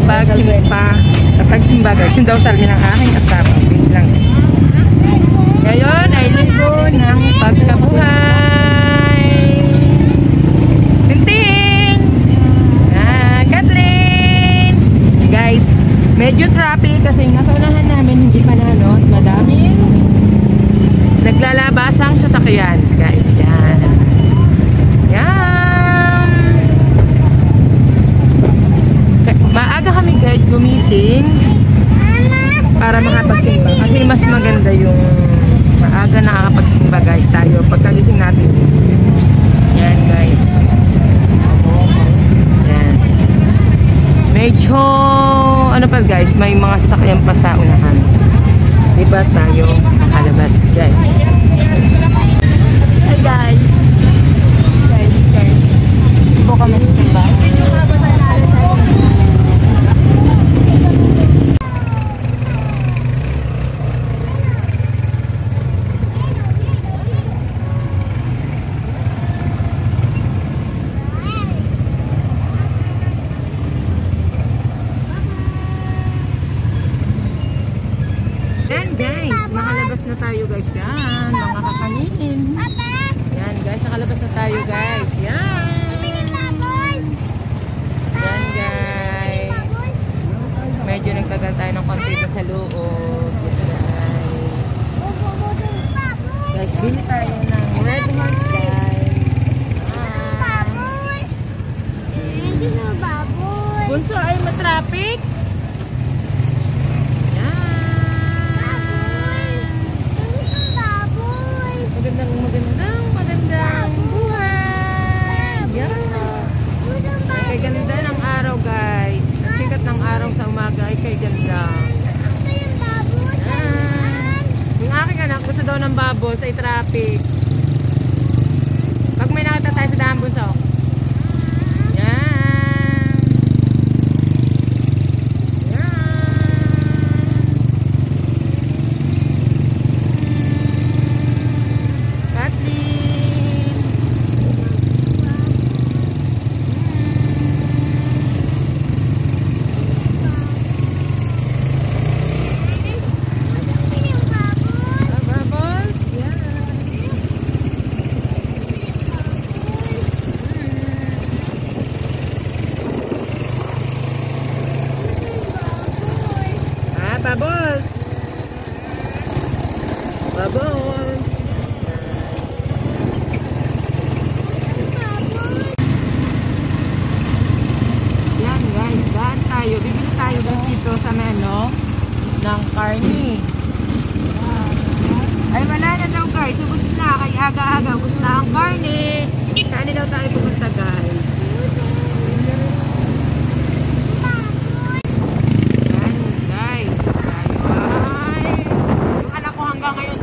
pagsimba guys. Yung daw sabi ng aking asawa. Wait lang. Ngayon ay linggo ng pagkabuhay. Tintin! Kathleen! Guys, medyo traffic kasi nasa unahan namin hindi pa na madami naglalabasang sasakyan guys. Yan. Yan. Maaga kami guys gumising para makapagsimba kasi mas maganda yung maaga nakakapagsimba guys tayo pagkagising natin. Yan guys. Yan. Medyo ano pa guys, may mga sasakyan pa sa unahan. Diba tayo makalabas guys. Hi guys. Guys. Po kami simba. Guys, nakalabas na tayo guys. Yan, mga kakanin. Yan guys, nakalabas na tayo guys. Yan. Yan guys. Medyo nagtagal tayo ng konti sa loob. Guys, bili tayo ng Red Horse guys. Bunso ay matraffic. Magandang buhay. Yan. Kay ganda ng araw guys. Sikat ng araw sa umaga ay kay ganda. Yung aking anak gusto daw ng bubbles ay traffic. Pag may nakita tayo sa daan bunso. Bubbles. Yan guys, daan tayo. Bibili tayo dito sa menu ng karne. Ay wala na daw guys. Ubus na. Kaya aga-aga. Ubus na ang karne. Saan daw tayo pupunta guys?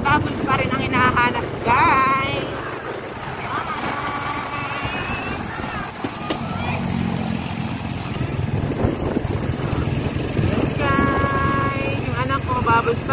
Bubbles pa rin ang hinahanap guys. Yes guys. Yung anak ko bubbles pa